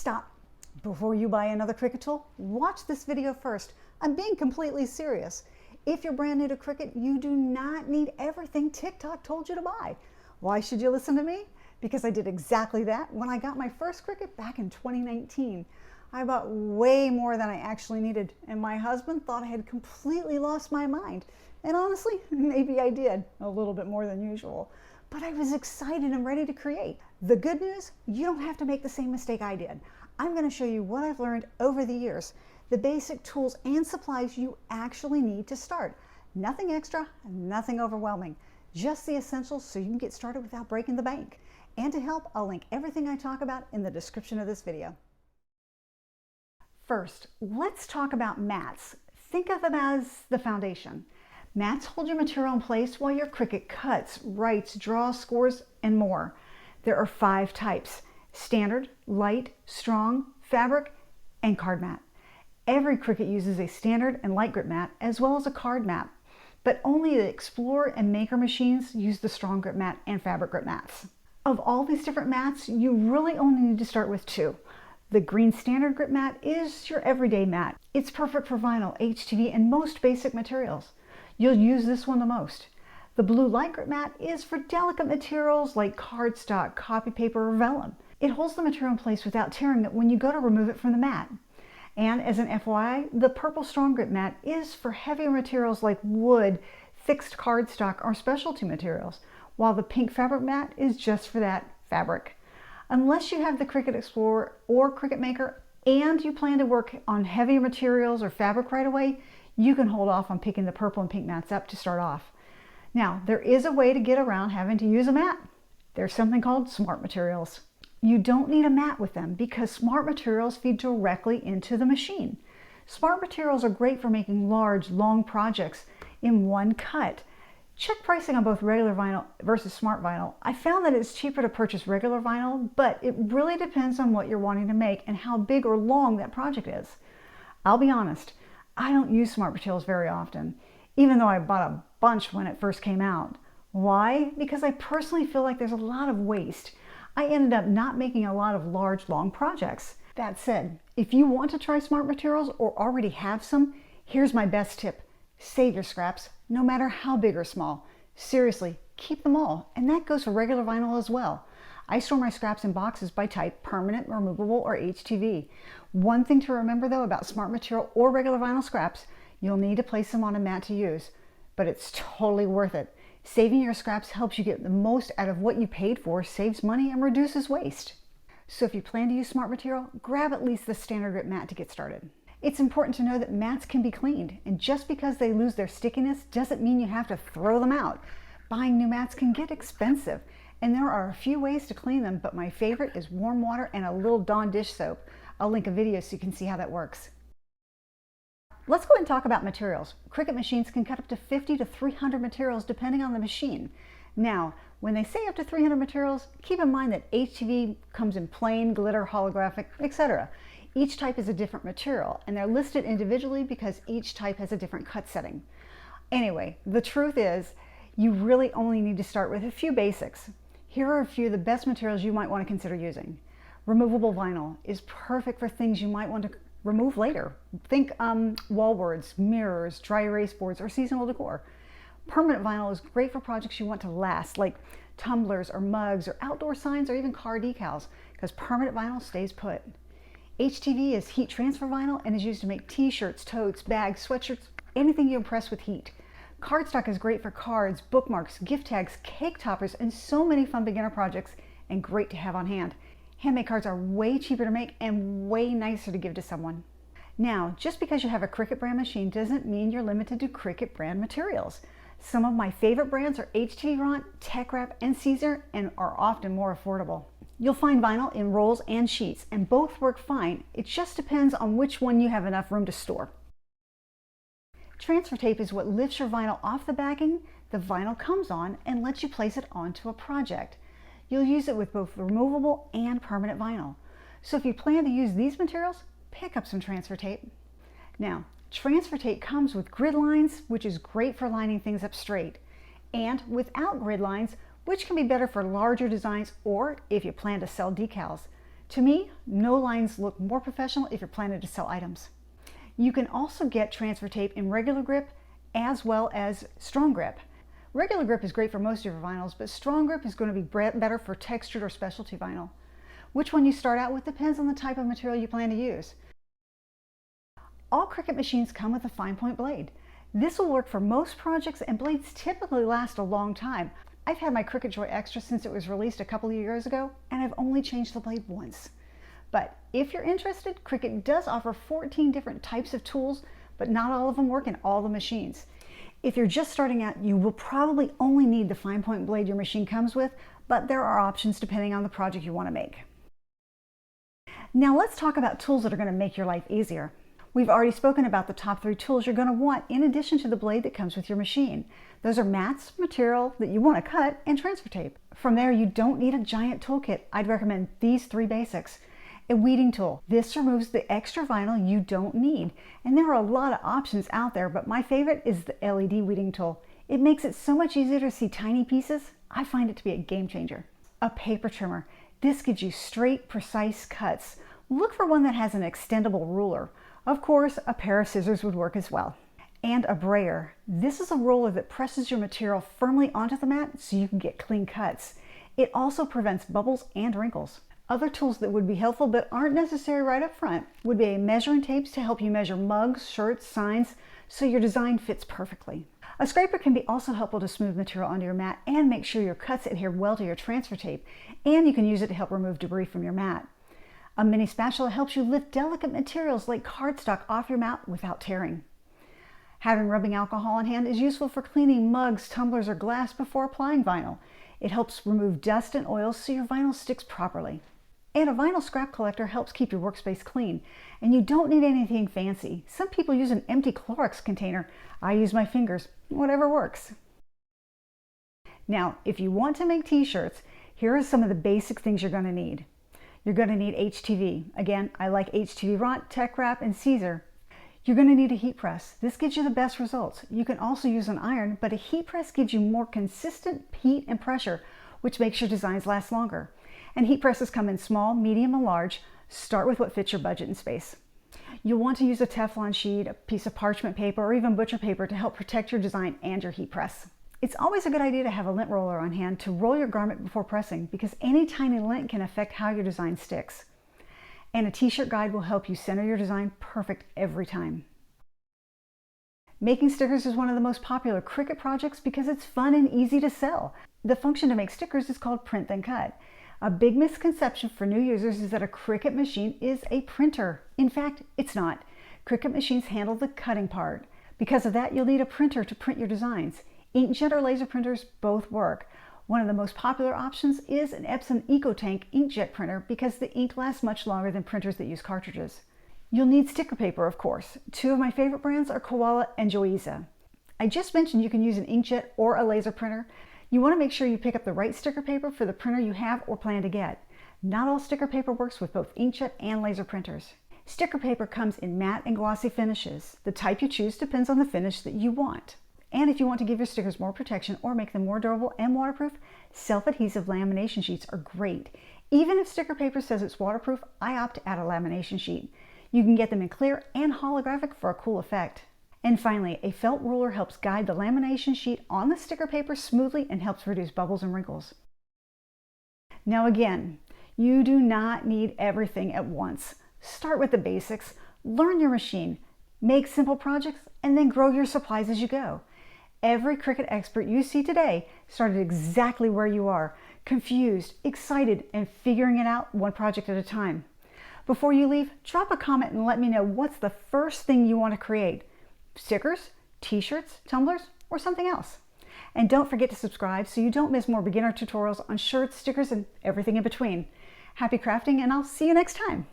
stop. Before you buy another Cricut tool, watch this video first. I'm being completely serious. If you're brand new to Cricut, you do not need everything TikTok told you to buy. Why should you listen to me? Because I did exactly that when I got my first Cricut back in 2019. I bought way more than I actually needed, and my husband thought I had completely lost my mind. And honestly, maybe I did, a little bit more than usual. But I was excited and ready to create. The good news, you don't have to make the same mistake I did. I'm going to show you what I've learned over the years, the basic tools and supplies you actually need to start. Nothing extra, nothing overwhelming, just the essentials so you can get started without breaking the bank. And to help, I'll link everything I talk about in the description of this video. First, let's talk about mats. Think of them as the foundation. Mats hold your material in place while your Cricut cuts, writes, draws, scores, and more. There are 5 types: standard, light, strong, fabric, and card mat. Every Cricut uses a standard and light grip mat as well as a card mat, but only the Explorer and Maker machines use the strong grip mat and fabric grip mats. Of all these different mats, you really only need to start with 2. The green standard grip mat is your everyday mat. It's perfect for vinyl, HTV, and most basic materials. You'll use this one the most. The blue light grip mat is for delicate materials like cardstock, copy paper, or vellum. It holds the material in place without tearing it when you go to remove it from the mat. And as an FYI, the purple strong grip mat is for heavier materials like wood, fixed cardstock, or specialty materials, while the pink fabric mat is just for that fabric. Unless you have the Cricut Explorer or Cricut Maker and you plan to work on heavier materials or fabric right away, you can hold off on picking the purple and pink mats up to start off. Now, there is a way to get around having to use a mat. There's something called smart materials. You don't need a mat with them because smart materials feed directly into the machine. Smart materials are great for making large, long projects in one cut. Check pricing on both regular vinyl versus smart vinyl. I found that it's cheaper to purchase regular vinyl, but it really depends on what you're wanting to make and how big or long that project is. I'll be honest, I don't use smart materials very often, even though I bought a bunch when it first came out. Why? Because I personally feel like there's a lot of waste. I ended up not making a lot of large, long projects. That said, if you want to try smart materials or already have some, here's my best tip. Save your scraps, no matter how big or small. Seriously, keep them all, and that goes for regular vinyl as well. I store my scraps in boxes by type, permanent, removable, or HTV. One thing to remember though about smart material or regular vinyl scraps, you'll need to place them on a mat to use, but it's totally worth it. Saving your scraps helps you get the most out of what you paid for, saves money, and reduces waste. So if you plan to use smart material, grab at least the standard grip mat to get started. It's important to know that mats can be cleaned, and just because they lose their stickiness doesn't mean you have to throw them out. Buying new mats can get expensive, and there are a few ways to clean them, but my favorite is warm water and a little Dawn dish soap. I'll link a video so you can see how that works. Let's go ahead and talk about materials. Cricut machines can cut up to 50 to 300 materials depending on the machine. Now, when they say up to 300 materials, keep in mind that HTV comes in plain, glitter, holographic, etc. Each type is a different material, and they're listed individually because each type has a different cut setting. Anyway, the truth is, you really only need to start with a few basics. Here are a few of the best materials you might want to consider using. Removable vinyl is perfect for things you might want to remove later. Think wall boards, mirrors, dry erase boards, or seasonal decor. Permanent vinyl is great for projects you want to last, like tumblers or mugs or outdoor signs or even car decals, because permanent vinyl stays put. HTV is heat transfer vinyl and is used to make t-shirts, totes, bags, sweatshirts, anything you impress with heat. Cardstock is great for cards, bookmarks, gift tags, cake toppers, and so many fun beginner projects, and great to have on hand. Handmade cards are way cheaper to make and way nicer to give to someone. Now, just because you have a Cricut brand machine doesn't mean you're limited to Cricut brand materials. Some of my favorite brands are HTV Ront, Tech Wrap, and Caesar, and are often more affordable. You'll find vinyl in rolls and sheets, and both work fine. It just depends on which one you have enough room to store. Transfer tape is what lifts your vinyl off the backing the vinyl comes on and lets you place it onto a project. You'll use it with both removable and permanent vinyl. So if you plan to use these materials, pick up some transfer tape. Now, transfer tape comes with grid lines, which is great for lining things up straight, and without grid lines, which can be better for larger designs or if you plan to sell decals. To me, no lines look more professional if you're planning to sell items. You can also get transfer tape in regular grip as well as strong grip. Regular grip is great for most of your vinyls, but strong grip is going to be better for textured or specialty vinyl. Which one you start out with depends on the type of material you plan to use. All Cricut machines come with a fine point blade. This will work for most projects, and blades typically last a long time. I've had my Cricut Joy Extra since it was released a couple of years ago, and I've only changed the blade once. But if you're interested, Cricut does offer 14 different types of tools, but not all of them work in all the machines. If you're just starting out, you will probably only need the fine point blade your machine comes with, but there are options depending on the project you want to make. Now let's talk about tools that are going to make your life easier. We've already spoken about the top 3 tools you're going to want in addition to the blade that comes with your machine. Those are mats, material that you want to cut, and transfer tape. From there, you don't need a giant toolkit. I'd recommend these 3 basics. A weeding tool. This removes the extra vinyl you don't need. And there are a lot of options out there, but my favorite is the LED weeding tool. It makes it so much easier to see tiny pieces. I find it to be a game changer. A paper trimmer. This gives you straight, precise cuts. Look for one that has an extendable ruler. Of course, a pair of scissors would work as well. And a brayer. This is a roller that presses your material firmly onto the mat so you can get clean cuts. It also prevents bubbles and wrinkles. Other tools that would be helpful but aren't necessary right up front would be measuring tapes to help you measure mugs, shirts, signs, so your design fits perfectly. A scraper can be also helpful to smooth material onto your mat and make sure your cuts adhere well to your transfer tape, and you can use it to help remove debris from your mat. A mini spatula helps you lift delicate materials like cardstock off your mat without tearing. Having rubbing alcohol on hand is useful for cleaning mugs, tumblers, or glass before applying vinyl. It helps remove dust and oils so your vinyl sticks properly. And a vinyl scrap collector helps keep your workspace clean. And you don't need anything fancy. Some people use an empty Clorox container. I use my fingers. Whatever works. Now, if you want to make t-shirts, here are some of the basic things you're going to need. You're going to need HTV. Again, I like HTV Ront, Tech Wrap, and Caesar. You're going to need a heat press. This gives you the best results. You can also use an iron, but a heat press gives you more consistent heat and pressure, which makes your designs last longer. And heat presses come in small, medium, and large. Start with what fits your budget and space. You'll want to use a Teflon sheet, a piece of parchment paper, or even butcher paper to help protect your design and your heat press. It's always a good idea to have a lint roller on hand to roll your garment before pressing, because any tiny lint can affect how your design sticks. And a t-shirt guide will help you center your design perfect every time. Making stickers is one of the most popular Cricut projects because it's fun and easy to sell. The function to make stickers is called print then cut. A big misconception for new users is that a Cricut machine is a printer. In fact, it's not. Cricut machines handle the cutting part. Because of that, you'll need a printer to print your designs. Inkjet or laser printers both work. One of the most popular options is an Epson EcoTank inkjet printer because the ink lasts much longer than printers that use cartridges. You'll need sticker paper, of course. 2 of my favorite brands are Koala and Joiza. I just mentioned you can use an inkjet or a laser printer. You want to make sure you pick up the right sticker paper for the printer you have or plan to get. Not all sticker paper works with both inkjet and laser printers. Sticker paper comes in matte and glossy finishes. The type you choose depends on the finish that you want. And if you want to give your stickers more protection or make them more durable and waterproof, self-adhesive lamination sheets are great. Even if sticker paper says it's waterproof, I opt to add a lamination sheet. You can get them in clear and holographic for a cool effect. And finally, a felt ruler helps guide the lamination sheet on the sticker paper smoothly and helps reduce bubbles and wrinkles. Now again, you do not need everything at once. Start with the basics, learn your machine, make simple projects, and then grow your supplies as you go. Every Cricut expert you see today started exactly where you are, confused, excited, and figuring it out one project at a time. Before you leave, drop a comment and let me know what's the first thing you want to create. Stickers, t-shirts, tumblers, or something else. And don't forget to subscribe so you don't miss more beginner tutorials on shirts, stickers, and everything in between. Happy crafting, and I'll see you next time.